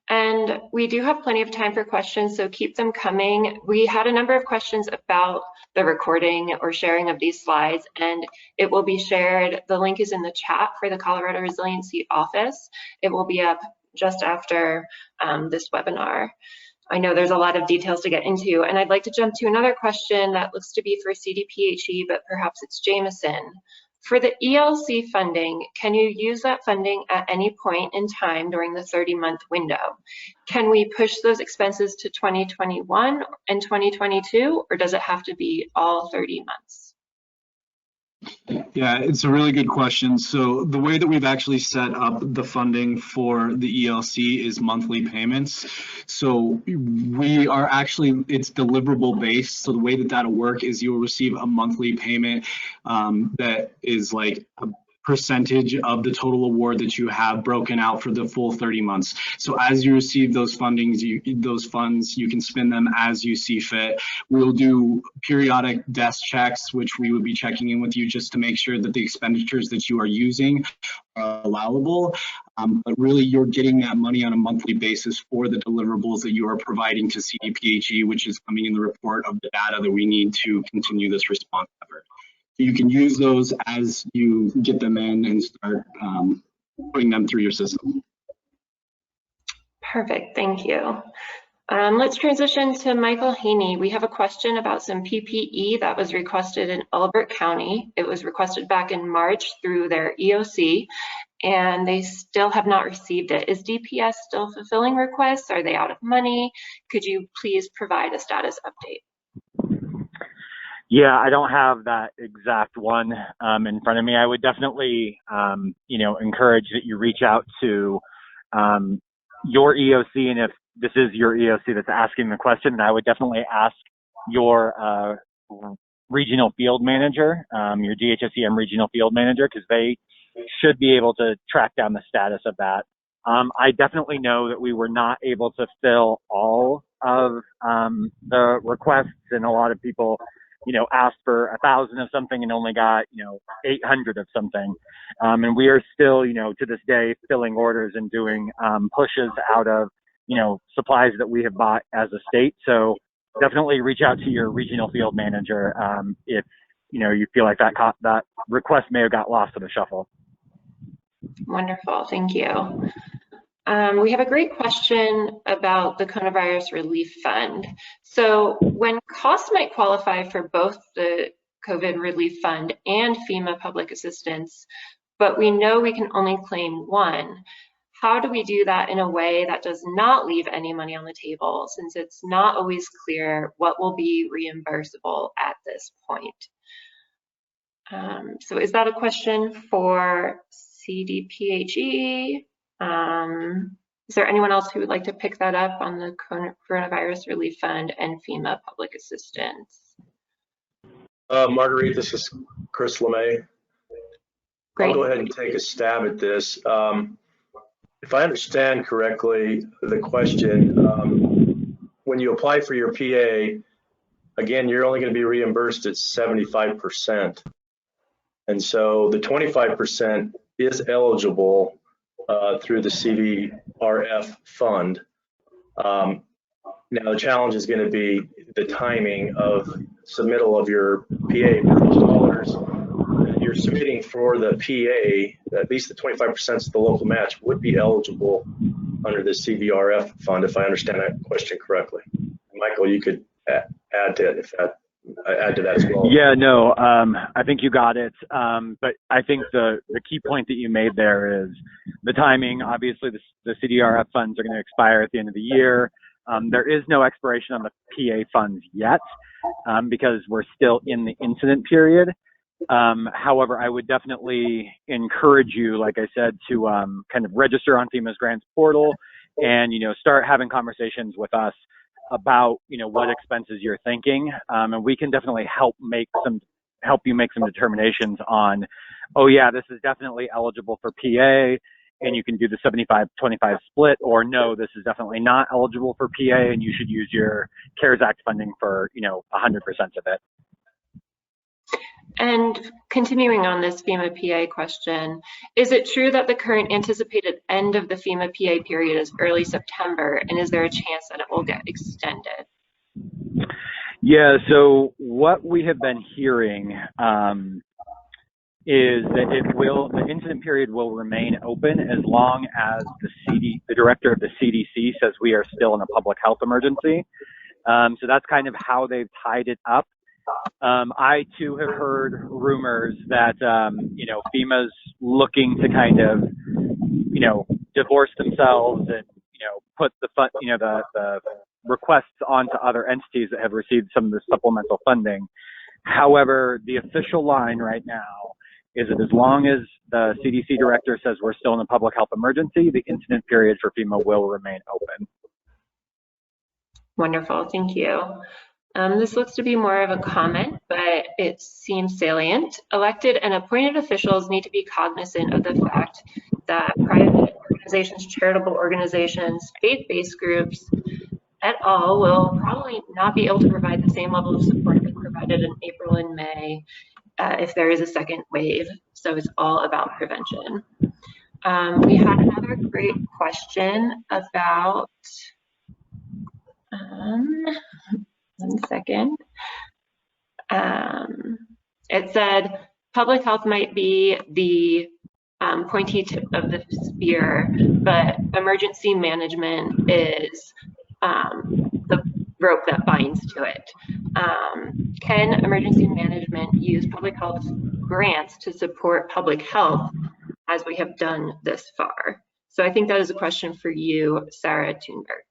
And we do have plenty of time for questions, so keep them coming. We had a number of questions about the recording or sharing of these slides, and it will be shared. The link is in the chat for the Colorado Resiliency office. It will be up just after this webinar. I know there's a lot of details to get into, and I'd like to jump to another question that looks to be for CDPHE, but perhaps it's Jameson. For the ELC funding, can you use that funding at any point in time during the 30-month window? Can we push those expenses to 2021 and 2022, or does it have to be all 30 months? Yeah, it's a really good question. So the way that we've actually set up the funding for the ELC is monthly payments. So we are actually, it's deliverable based. So the way that that'll work is you'll receive a monthly payment that is like a percentage of the total award that you have broken out for the full 30 months. So as you receive those fundings, those funds, you can spend them as you see fit. We'll do periodic desk checks, which we would be checking in with you just to make sure that the expenditures that you are using are allowable. But really, you're getting that money on a monthly basis for the deliverables that you are providing to CDPHE, which is coming in the report of the data that we need to continue this response effort. You can use those as you get them in and start putting them through your system. Perfect, thank you. Let's transition to Michael Haney. We have a question about some PPE that was requested in Elbert County. It was requested back in March through their EOC, and they still have not received it. Is DPS still fulfilling requests? Are they out of money? Could you please provide a status update? Yeah, I don't have that exact one in front of me. I would definitely, encourage that you reach out to your EOC, and if this is your EOC that's asking the question, I would definitely ask your regional field manager, your DHSEM regional field manager, because they should be able to track down the status of that. I definitely know that we were not able to fill all of the requests, and a lot of people asked for 1,000 of something and only got, 800 of something. And we are still, to this day, filling orders and doing pushes out of, supplies that we have bought as a state. So definitely reach out to your regional field manager if you feel like that request may have got lost in the shuffle. Wonderful, thank you. We have a great question about the Coronavirus Relief Fund. So when costs might qualify for both the COVID Relief Fund and FEMA public assistance, but we know we can only claim one, how do we do that in a way that does not leave any money on the table, since it's not always clear what will be reimbursable at this point? So is that a question for CDPHE? Is there anyone else who would like to pick that up on the Coronavirus Relief Fund and FEMA public assistance? Marguerite, this is Chris LeMay. Great. I'll go ahead and take a stab at this. If I understand correctly, the question, when you apply for your PA, again, you're only going to be reimbursed at 75%. And so the 25% is eligible through the CVRF fund. Now the challenge is going to be the timing of submittal of your PA. Those dollars that you're submitting for the PA, at least the 25% of the local match, would be eligible under the CVRF fund, if I understand that question correctly. Michael, you could add to it add to that as well. Yeah, no, I think you got it. But I think the key point that you made there is the timing. Obviously, the CDRF funds are going to expire at the end of the year. There is no expiration on the PA funds yet because we're still in the incident period. However, I would definitely encourage you, like I said, to kind of register on FEMA's grants portal and, start having conversations with us about, what expenses you're thinking. And we can definitely help you make some determinations on, oh yeah, this is definitely eligible for PA and you can do the 75-25 split, or no, this is definitely not eligible for PA and you should use your CARES Act funding for, 100% of it. And continuing on this FEMA PA question, is it true that the current anticipated end of the FEMA PA period is early September, and is there a chance that it will get extended? Yeah, so what we have been hearing is that the incident period will remain open as long as the director of the CDC says we are still in a public health emergency. So that's kind of how they've tied it up. I too have heard rumors that FEMA's looking to kind of divorce themselves and put the requests onto other entities that have received some of the supplemental funding. However, the official line right now is that as long as the CDC director says we're still in a public health emergency, the incident period for FEMA will remain open. Wonderful, thank you. This looks to be more of a comment, but it seems salient. Elected and appointed officials need to be cognizant of the fact that private organizations, charitable organizations, faith-based groups, et al. Will probably not be able to provide the same level of support that provided in April and May if there is a second wave. So it's all about prevention. We had another great question about, one second. It said public health might be the pointy tip of the spear, but emergency management is the rope that binds to it. Can emergency management use public health grants to support public health as we have done this far? So I think that is a question for you, Sarah Thunberg.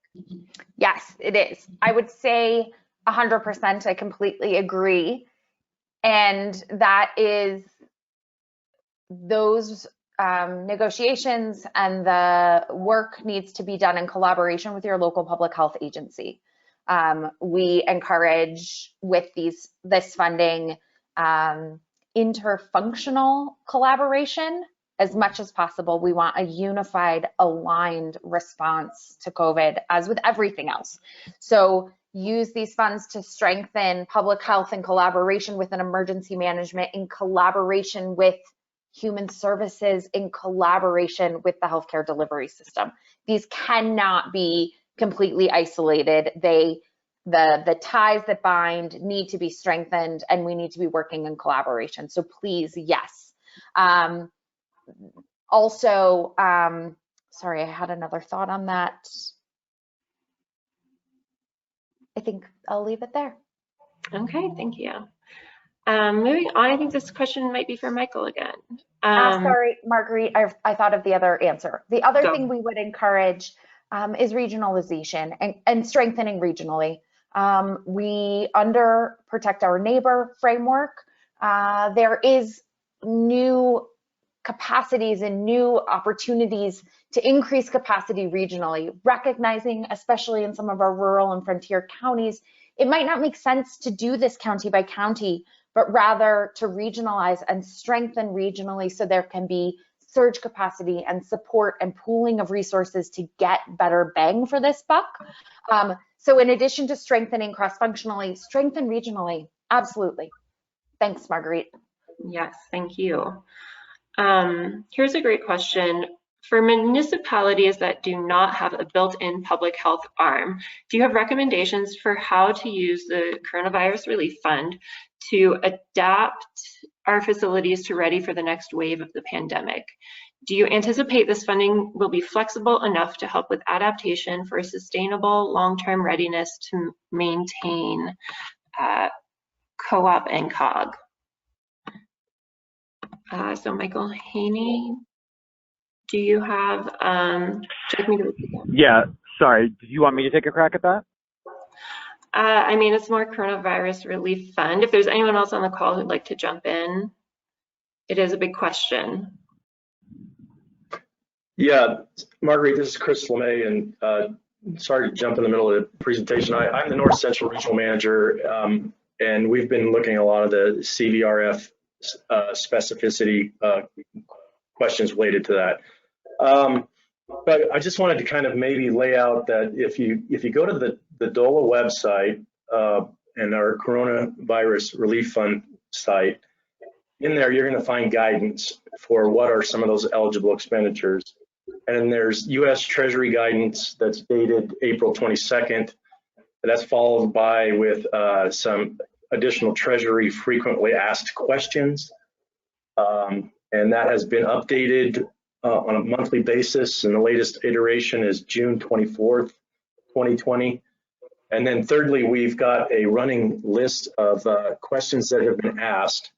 Yes, it is. I would say 100%, I completely agree. And that is those negotiations and the work needs to be done in collaboration with your local public health agency. We encourage with this funding interfunctional collaboration as much as possible. We want a unified, aligned response to COVID, as with everything else. So use these funds to strengthen public health in collaboration with an emergency management, in collaboration with human services, in collaboration with the healthcare delivery system. These cannot be completely isolated. They the ties that bind need to be strengthened, and we need to be working in collaboration. So please, yes. Also, sorry, I had another thought on that. I think I'll leave it there. Okay, thank you. Moving on, I think this question might be for Michael again. Sorry, Marguerite, I thought of the other answer. The other thing we would encourage is regionalization and strengthening regionally. We under Protect Our Neighbor framework, there is new capacities and new opportunities to increase capacity regionally, recognizing, especially in some of our rural and frontier counties, it might not make sense to do this county by county, but rather to regionalize and strengthen regionally so there can be surge capacity and support and pooling of resources to get better bang for this buck. So in addition to strengthening cross-functionally, strengthen regionally, absolutely. Thanks, Marguerite. Yes, thank you. Here's a great question. For municipalities that do not have a built-in public health arm, do you have recommendations for how to use the Coronavirus Relief Fund to adapt our facilities to ready for the next wave of the pandemic? Do you anticipate this funding will be flexible enough to help with adaptation for sustainable long-term readiness to maintain co-op and COG? So Michael Haney, do you have, do you like me to repeat that? Yeah, sorry. Do you want me to take a crack at that? I mean, it's more Coronavirus Relief Fund. If there's anyone else on the call who'd like to jump in, it is a big question. Yeah, Marguerite, this is Chris LeMay, and sorry to jump in the middle of the presentation. I'm the North Central Regional Manager, and we've been looking at a lot of the CVRF specificity questions related to that. But I just wanted to kind of maybe lay out that if you go to the DOLA website and our Coronavirus Relief Fund site, in there you're going to find guidance for what are some of those eligible expenditures. And then there's U.S. Treasury guidance that's dated April 22nd. That's followed by with some additional Treasury frequently asked questions. And that has been updated on a monthly basis. And the latest iteration is June 24th, 2020. And then thirdly, we've got a running list of questions that have been asked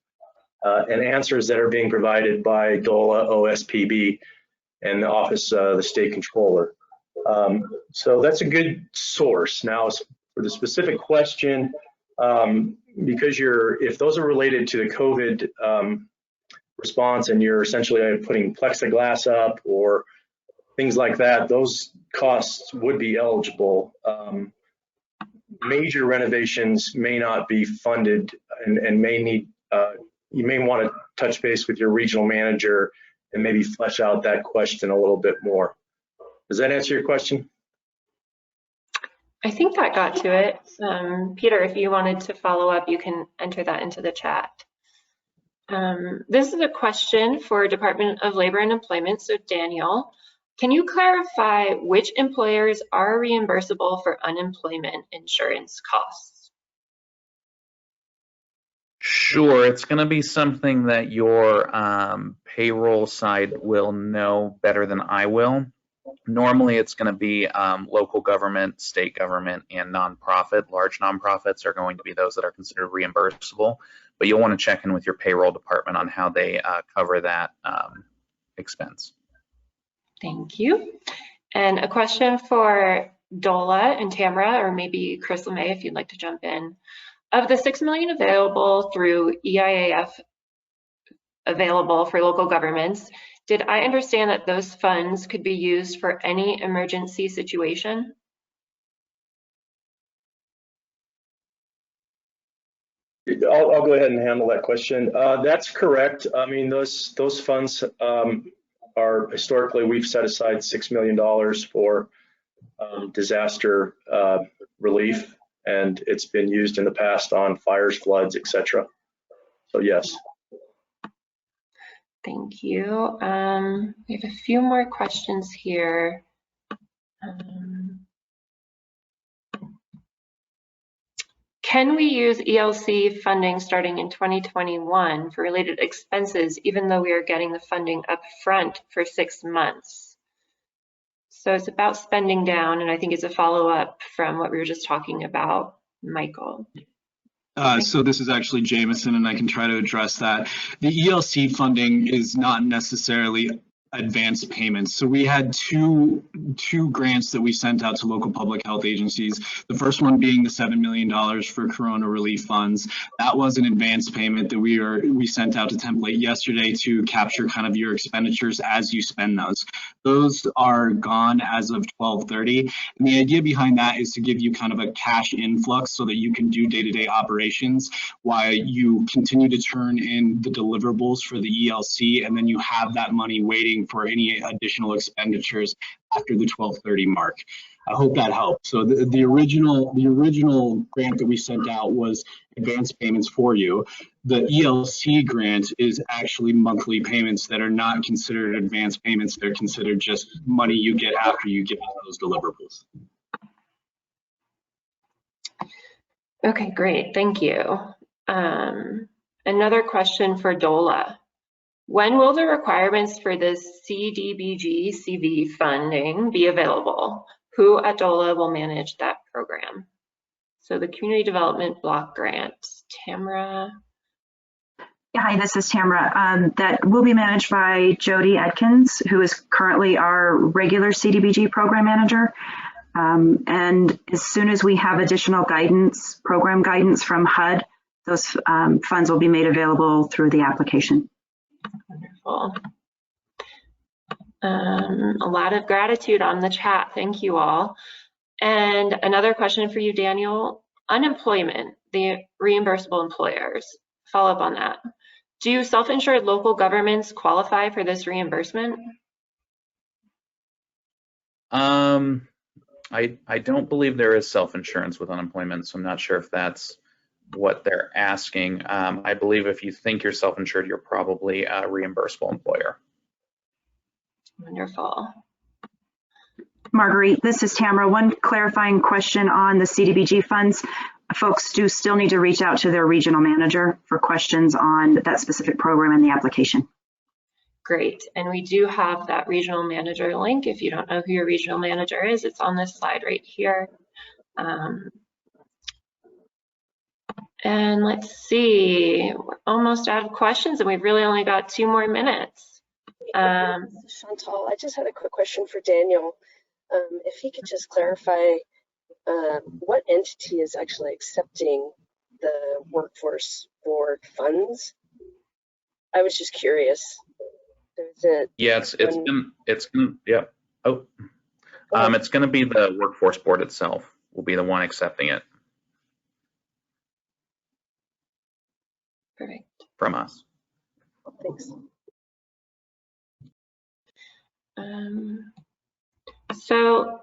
and answers that are being provided by DOLA, OSPB, and the Office of the State Controller. So that's a good source. Now, for the specific question, because if those are related to the COVID response and you're essentially putting plexiglass up or things like that, those costs would be eligible. Major renovations may not be funded and may need, you may want to touch base with your regional manager and maybe flesh out that question a little bit more. Does that answer your question? I think that got to it. Peter, if you wanted to follow up, you can enter that into the chat. This is a question for Department of Labor and Employment. So Daniel, can you clarify which employers are reimbursable for unemployment insurance costs? Sure, it's going to be something that your payroll side will know better than I will. Normally, it's going to be local government, state government, and nonprofit. Large nonprofits are going to be those that are considered reimbursable, but you'll want to check in with your payroll department on how they cover that expense. Thank you. And a question for Dola and Tamara, or maybe Chris LeMay, if you'd like to jump in. Of the $6 million available through EIAF available for local governments, did I understand that those funds could be used for any emergency situation? I'll go ahead and handle that question. That's correct. I mean, those funds are historically, we've set aside $6 million for disaster relief, and it's been used in the past on fires, floods, etc. So yes. Thank you. We have a few more questions here. Can we use ELC funding starting in 2021 for related expenses, even though we are getting the funding up front for 6 months? So it's about spending down, and I think it's a follow-up from what we were just talking about, Michael. So this is actually Jameson, and I can try to address that. The ELC funding is not necessarily advanced payments. So we had two grants that we sent out to local public health agencies. The first one being the $7 million for Corona relief funds. That was an advanced payment that we sent out to template yesterday to capture kind of your expenditures as you spend those. Those are gone as of 12/30. And the idea behind that is to give you kind of a cash influx so that you can do day-to-day operations while you continue to turn in the deliverables for the ELC, and then you have that money waiting for any additional expenditures after the 12/30 mark. I hope that helped. So the original grant that we sent out was advance payments for you. The ELC grant is actually monthly payments that are not considered advance payments. They're considered just money you get after you give us those deliverables. Okay, great, thank you. Another question for DOLA. When will the requirements for the CDBG CV funding be available? Who at DOLA will manage that program? So the Community Development Block Grant, Tamara. Hi, this is Tamara. That will be managed by Jody Adkins, who is currently our regular CDBG program manager. And as soon as we have additional guidance, program guidance from HUD, those funds will be made available through the application. Wonderful. A lot of gratitude on the chat. Thank you all. And another question for you, Daniel. Unemployment, the reimbursable employers. Follow up on that. Do self-insured local governments qualify for this reimbursement? I don't believe there is self-insurance with unemployment, so I'm not sure if that's what they're asking. I believe if you think you're self-insured, you're probably a reimbursable employer. Wonderful. Marguerite, this is Tamara. One clarifying question on the CDBG funds. Folks do still need to reach out to their regional manager for questions on that specific program and the application. Great, and we do have that regional manager link. If you don't know who your regional manager is, it's on this slide right here. And let's see, we're almost out of questions and we've really only got 2 more minutes. Chantal, I just had a quick question for Daniel. If he could just clarify what entity is actually accepting the workforce board funds? I was just curious. Yeah, it's going to be the workforce board itself will be the one accepting it. Perfect. From us. Thanks. So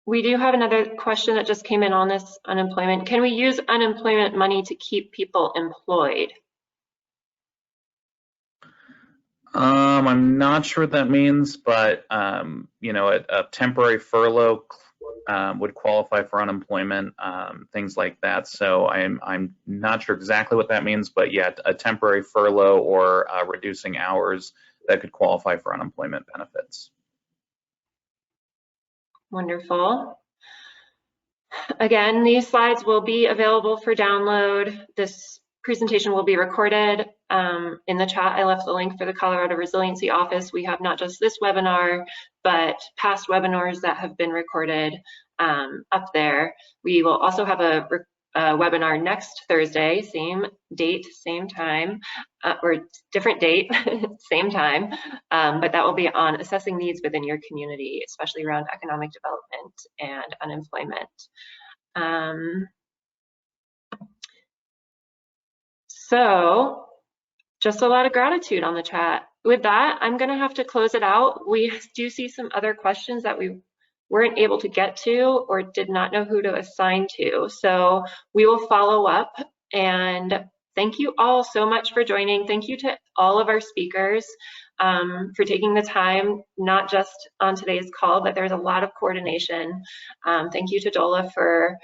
we do have another question that just came in on this unemployment. Can we use unemployment money to keep people employed? I'm not sure what that means, but you know, a temporary furlough would qualify for unemployment, things like that. So I'm not sure exactly what that means, but yeah, a temporary furlough or reducing hours that could qualify for unemployment benefits. Wonderful. Again, these slides will be available for download. This presentation will be recorded. In the chat, I left the link for the Colorado Resiliency Office. We have not just this webinar, but past webinars that have been recorded up there. We will also have a webinar next Thursday, same date, same time, or different date, same time, but that will be on assessing needs within your community, especially around economic development and unemployment. So just a lot of gratitude on the chat. With that, I'm gonna have to close it out. We do see some other questions that we weren't able to get to or did not know who to assign to. So we will follow up, and thank you all so much for joining. Thank you to all of our speakers for taking the time, not just on today's call, but there's a lot of coordination. Thank you to DOLA for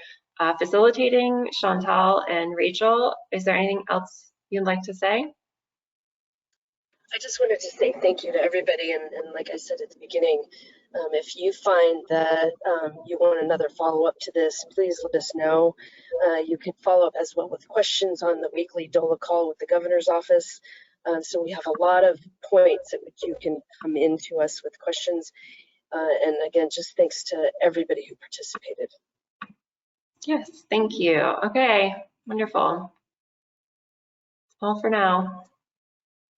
facilitating. Chantal and Rachel, is there anything else you'd like to say? I just wanted to say thank you to everybody, and like I said at the beginning, if you find that you want another follow-up to this, please let us know. You can follow up as well with questions on the weekly DOLA call with the governor's office. So we have a lot of points at which you can come into us with questions. And again, just thanks to everybody who participated. Yes, thank you. Okay, wonderful. All for now.